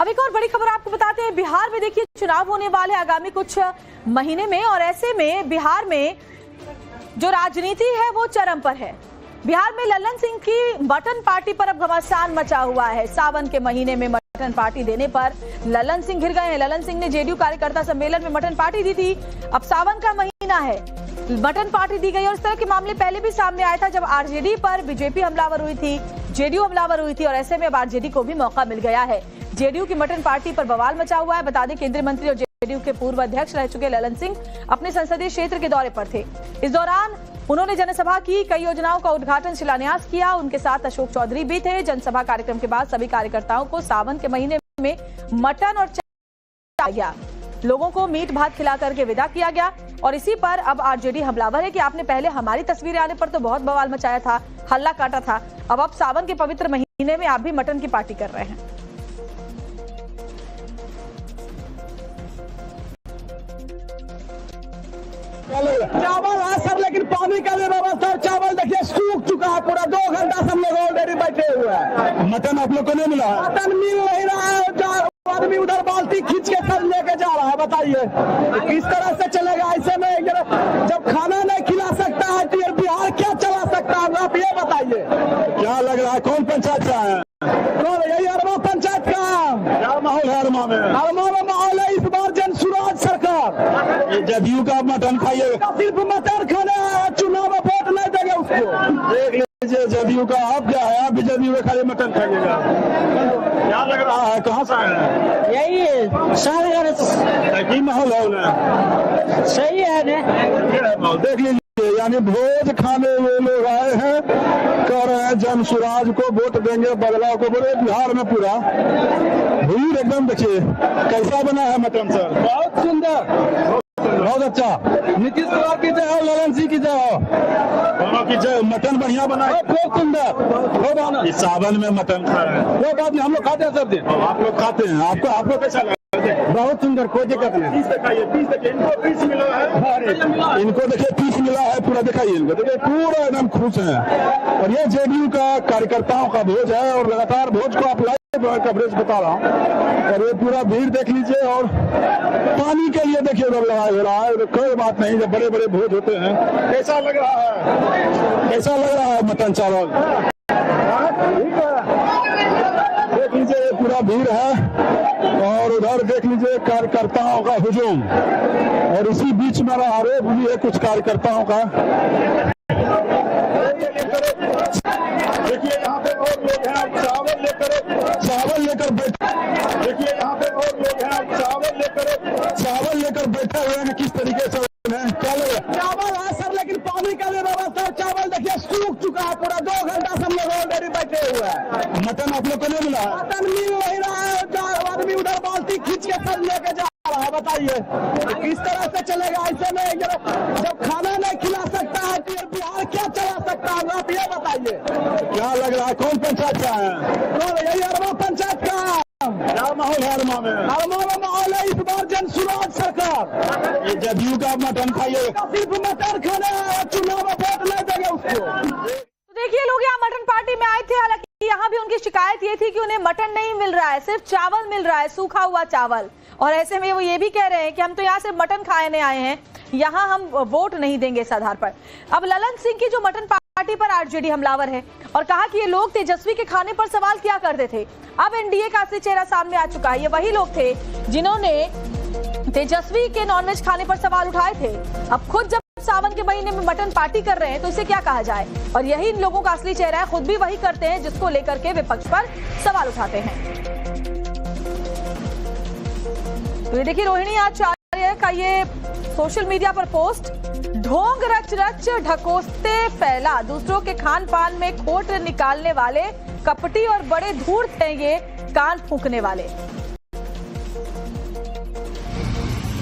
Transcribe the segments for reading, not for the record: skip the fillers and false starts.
अब एक और बड़ी खबर आपको बताते हैं। बिहार में देखिए चुनाव होने वाले आगामी कुछ महीने में, और ऐसे में बिहार में जो राजनीति है वो चरम पर है। बिहार में लल्लन सिंह की मटन पार्टी पर अब घमासान मचा हुआ है। सावन के महीने में मटन पार्टी देने पर लल्लन सिंह घिर गए हैं। लल्लन सिंह ने जेडीयू कार्यकर्ता सम्मेलन में मटन पार्टी दी थी। अब सावन का महीना है, मटन पार्टी दी गई और इस तरह के मामले पहले भी सामने आया था जब आरजेडी पर बीजेपी हमलावर हुई थी, जेडीयू हमलावर हुई थी, और ऐसे में अब आरजेडी को भी मौका मिल गया है। जेडीयू की मटन पार्टी पर बवाल मचा हुआ है। बता दें केंद्रीय मंत्री और जेडीयू के पूर्व अध्यक्ष रह चुके लल्लन सिंह अपने संसदीय क्षेत्र के दौरे पर थे। इस दौरान उन्होंने जनसभा की, कई योजनाओं का उद्घाटन शिलान्यास किया। उनके साथ अशोक चौधरी भी थे। जनसभा कार्यक्रम के बाद सभी कार्यकर्ताओं को सावन के महीने में मटन और गया, लोगों को मीट भात खिला करके विदा किया गया। और इसी पर अब आरजेडी हमलावर है कि आपने पहले हमारी तस्वीरें आने पर तो बहुत बवाल मचाया था, हल्ला काटा था, अब सावन के पवित्र महीने में आप भी मटन की पार्टी कर रहे हैं। चावल है सब, लेकिन पानी का भी व्यवस्था। चावल देखिए सूख चुका है पूरा, 2 घंटा से हम लोग ऑलरेडी बैठे हुए हैं। मटन आप लोग को नहीं मिला है? मटन मिल नहीं रहा है। आदमी उधर बाल्टी खींच के सब लेके जा रहा है। बताइए किस तरह से चलेगा ऐसे में? जब खाना नहीं खिला सकता है तो बिहार क्या चला सकता है? आप ये बताइए। क्या लग रहा है कौन पंचायत का है? कौन? यही अरमा पंचायत का। क्या माहौल है अरमा में? अरमा में माहौल है इस बार जनसुराज सरकार। जदयू का मटन खाइएगा? सिर्फ मटन खाना है, चुनाव में वोट नहीं देंगे उसको। देख लीजिए जदयू का आप क्या है, आप भी जदयू में खाली मटन खाइएगा। क्या लग रहा है, कहाँ से आए हैं? यही सागर की माहौल है उन्हें? सही है ने? देख लीजिए, यानी भोज खाने वो लोग आए हैं, कह रहे हैं जनसुराज को वोट देंगे, बदलाव को बोले। बिहार में पूरा भीड़ एकदम। देखिए कैसा बना है मटन सर, बहुत सुंदर, बहुत अच्छा। नीतीश कुमार की जय हो, ललन सिंह की जय हो, दोनों की जय। मटन बढ़िया बना है, बहुत सुंदर। इस सावन में मटन खा रहे हैं। कोई बात नहीं, हम लोग खाते हैं सब दिन। आप लोग खाते हैं, आप लोग कैसा लगा? बहुत सुंदर, कोई दिक्कत नहीं। 30 खाइए, 30 इनको पीस मिला है। इनको देखिए पीस मिला है पूरा, दिखाइए इनको, देखिए पूरा एकदम खुश है। और ये जेडीयू का कार्यकर्ताओं का भोज है और लगातार भोज को आप लाइव कवरेज बता रहा हूँ। और ये पूरा भीड़ देख लीजिए, और पानी के लिए देखिए उधर लगा हो रहा है। कोई बात नहीं, जब बड़े बड़े भोज होते हैं। कैसा लग रहा है, कैसा लग रहा है मटन चावल? देख लीजिए ये पूरा भीड़ है, और उधर देख लीजिए कार्यकर्ताओं का हुजूम, और इसी बीच में आरोप भी है कुछ कार्यकर्ताओं का। देखिए यहाँ पे और लोग हैं, चावल लेकर बैठे। देखिए यहाँ पे और लोग हैं, चावल लेकर बैठे हुए हैं। किस तरीके से क्या लग रहा है? चावल है सब, लेकिन पानी का भी व्यवस्था। चावल देखिए सूख चुका है पूरा, 2 घंटा से हम लोग ऑलरेडी बैठे हुए हैं। मटन आप लोग को नहीं मिला है? मटन मिल नहीं रहा है। आदमी उधर बाल्टी खींच के सब लेके जा रहा है। बताइए किस तरह से चलेगा ऐसे में? जब खाना नहीं खिला सकता है तो बिहार क्या चला सकता है? आप ये बताइए। क्या लग रहा है कौन पंचायत का है? कौन? यही अरमा पंचायत का। क्या माहौल है अरमा में? अरमा में माहौल है इस बार जनसुराज सरकार। ये जदयू का मटन खाइएगा? सिर्फ मटन खाना है, चुनाव में वोट नहीं देंगे उसको। तो देखिए लोग यहाँ मटन पार्टी में आए थे, हालांकि यहाँ भी उनकी शिकायत ये थी कि उन्हें मटन नहीं मिल रहा है, सिर्फ चावल मिल रहा है, सूखा हुआ चावल। और ऐसे में वो ये भी कह रहे हैं कि हम तो यहाँ सिर्फ मटन खाने आए हैं, यहाँ हम वोट नहीं देंगे इस आधार पर। अब लल्लन सिंह की जो मटन पार्टी पर आरजेडी हमलावर है और कहा कि ये लोग तेजस्वी के खाने पर सवाल किया करते थे। अब एनडीए का असली चेहरा सामने आ चुका है। ये वही लोग थे जिन्होंने तेजस्वी के नॉनवेज खाने पर सवाल उठाए थे। अब खुद जब सावन के महीने में मटन पार्टी कर रहे हैं तो इसे क्या कहा जाए? और यही इन लोगों का असली चेहरा है, खुद भी वही करते हैं जिसको लेकर के विपक्ष पर सवाल उठाते हैं। तो ये देखिए रोहिणी आचार्य का ये सोशल मीडिया पर पोस्ट, ढोंग रच रच ढकोसते फैला, दूसरों के खान पान में खोट निकालने वाले कपटी और बड़े धूर्त हैं ये कान फूंकने वाले।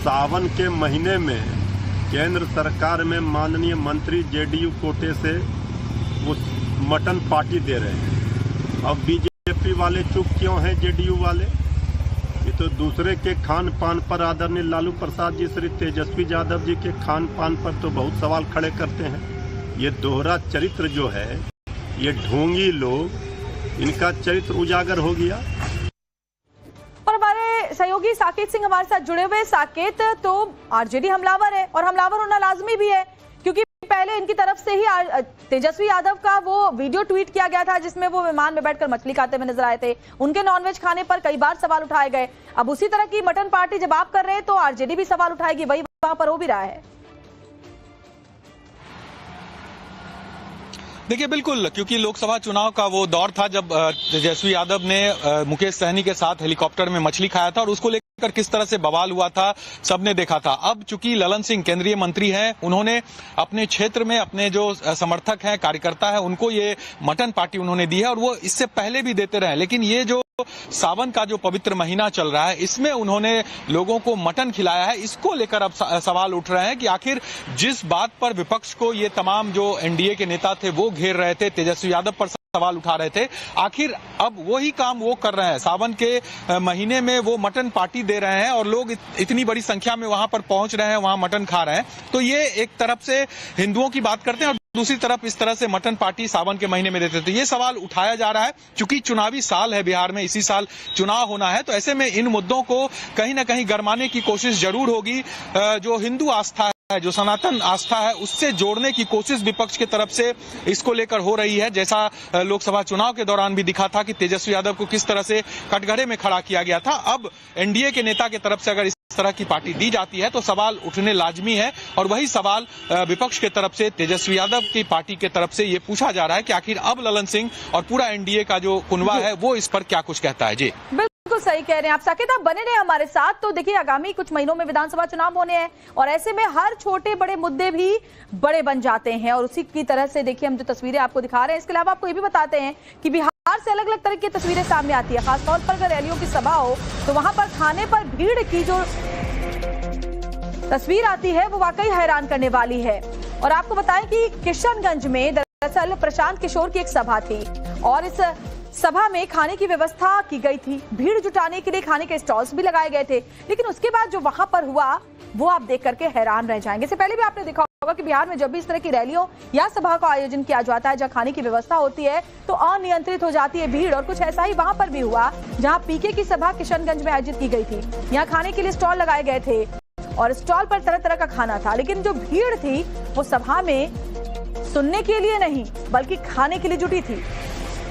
सावन के महीने में केंद्र सरकार में माननीय मंत्री जेडीयू कोटे से वो मटन पार्टी दे रहे हैं। अब बीजेपी वाले चुप क्यों हैं? जेडीयू वाले ये तो दूसरे के खान पान पर, आदरणीय लालू प्रसाद जी, श्री तेजस्वी यादव जी के खान पान पर तो बहुत सवाल खड़े करते हैं। ये दोहरा चरित्र जो है, ये ढोंगी लोग, इनका चरित्र उजागर हो गया। हमारे सहयोगी साकेत सिंह हमारे साथ जुड़े हुए। साकेत, तो आरजेडी हमलावर है और हमलावर होना लाजमी भी है, क्योंकि पहले इनकी तरफ से ही तेजस्वी यादव का वो वीडियो ट्वीट किया गया था जिसमें वो विमान में बैठकर मछली खाते हुए नजर आए थे। उनके नॉनवेज खाने पर कई बार सवाल उठाए गए। अब उसी तरह की मटन पार्टी जब आप कर रहे हैं तो आरजेडी भी सवाल उठाएगी, वही वहां पर हो भी रहा है। देखिए बिल्कुल, क्योंकि लोकसभा चुनाव का वो दौर था जब तेजस्वी यादव ने मुकेश सहनी के साथ हेलीकॉप्टर में मछली खाया था और उसको लेकर किस तरह से बवाल हुआ था सबने देखा था। अब चूंकि ललन सिंह केंद्रीय मंत्री हैं, उन्होंने अपने क्षेत्र में अपने जो समर्थक हैं, कार्यकर्ता है, उनको ये मटन पार्टी उन्होंने दी है और वो इससे पहले भी देते रहे। लेकिन ये जो सावन का जो पवित्र महीना चल रहा है, इसमें उन्होंने लोगों को मटन खिलाया है। इसको लेकर अब सवाल उठ रहे हैं कि आखिर जिस बात पर विपक्ष को ये तमाम जो एनडीए के नेता थे वो घेर रहे थे, तेजस्वी यादव पर सवाल उठा रहे थे, आखिर अब वही काम वो कर रहे हैं। सावन के महीने में वो मटन पार्टी दे रहे हैं और लोग इतनी बड़ी संख्या में वहां पर पहुंच रहे हैं, वहां मटन खा रहे हैं। तो ये एक तरफ से हिंदुओं की बात करते हैं और दूसरी तरफ इस तरह से मटन पार्टी सावन के महीने में देते थे। ये सवाल उठाया जा रहा है, चूंकि चुनावी साल है बिहार में, इसी साल चुनाव होना है, तो ऐसे में इन मुद्दों को कहीं ना कहीं गरमाने की कोशिश जरूर होगी। जो हिंदू आस्था है, जो सनातन आस्था है, उससे जोड़ने की कोशिश विपक्ष की तरफ से इसको लेकर हो रही है। जैसा लोकसभा चुनाव के दौरान भी दिखा था कि तेजस्वी यादव को किस तरह से कटघरे में खड़ा किया गया था। अब एनडीए के नेता की तरफ से अगर इस तरह की पार्टी दी जाती है तो सवाल उठने लाजमी है और वही सवाल विपक्ष के तरफ से तेजस्वी यादव की पार्टी के तरफ से ये पूछा जा रहा है कि आखिर अब ललन सिंह और पूरा एनडीए का जो कुनवा है वो इस पर क्या कुछ कहता है। जी बिल्कुल सही कह रहे हैं आप साकेत, आप बने रहे हमारे साथ। तो देखिए, आगामी कुछ महीनों में विधानसभा चुनाव होने हैं और ऐसे में हर छोटे बड़े मुद्दे भी बड़े बन जाते हैं और उसी की तरह से देखिए हम जो तस्वीरें आपको दिखा रहे हैं, इसके अलावा आपको ये भी बताते हैं कि बिहार से अलग अलग तरह की तस्वीरें सामने आती है। खासतौर पर अगर रैलियों की सभा हो तो वहां पर खाने पर भीड़ की जो तस्वीर आती है वो वाकई हैरान करने वाली है। और आपको बताएं कि किशनगंज में दरअसल प्रशांत किशोर की एक सभा थी और इस सभा में खाने की व्यवस्था की गई थी। भीड़ जुटाने के लिए खाने के स्टॉल्स भी लगाए गए थे, लेकिन उसके बाद जो वहां पर हुआ वो आप देख करके हैरान रह जाएंगे। इससे पहले भी आपने देखा होगा कि बिहार में जब भी इस तरह की रैलियों या सभा का आयोजन किया जाता है जहां खाने की व्यवस्था होती है तो अनियंत्रित हो जाती है भीड़, और कुछ ऐसा ही वहां पर भी हुआ जहां पीके की सभा किशनगंज में आयोजित की गई थी। यहाँ खाने के लिए स्टॉल लगाए गए थे और स्टॉल पर तरह तरह का खाना था, लेकिन जो भीड़ थी वो सभा में सुनने के लिए नहीं बल्कि खाने के लिए जुटी थी।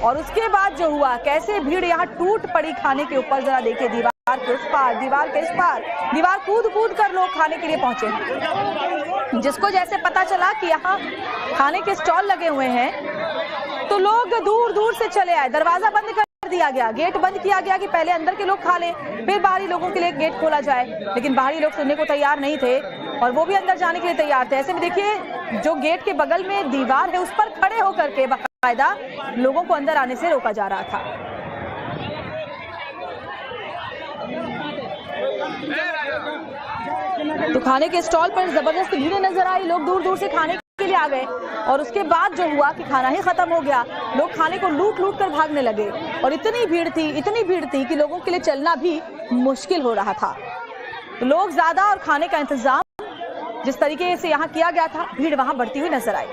और उसके बाद जो हुआ, कैसे भीड़ यहाँ टूट पड़ी खाने के ऊपर, जरा देखिए, दीवार के उस पार, दीवार के इस पार, दीवार कूद कूद कर लोग खाने के लिए पहुंचे। जिसको जैसे पता चला कि यहाँ खाने के स्टॉल लगे हुए हैं तो लोग दूर दूर से चले आए। दरवाजा बंद कर दिया गया, गेट बंद किया गया कि पहले अंदर के लोग खा लें फिर बाहरी लोगों के लिए गेट खोला जाए, लेकिन बाहरी लोग सुनने को तैयार नहीं थे और वो भी अंदर जाने के लिए तैयार थे। ऐसे में देखिए, जो गेट के बगल में दीवार है उस पर खड़े होकर के बाकायदा लोगों को अंदर आने से रोका जा रहा था। तो खाने के स्टॉल पर जबरदस्त भीड़ नजर आई, लोग दूर दूर से खाने के लिए आ गए और उसके बाद जो हुआ कि खाना ही खत्म हो गया, लोग खाने को लूट लूट कर भागने लगे और इतनी भीड़ थी कि लोगों के लिए चलना भी मुश्किल हो रहा था। तो लोग ज्यादा और खाने का इंतजाम जिस तरीके से यहाँ किया गया था, भीड़ वहां बढ़ती हुई नजर आई।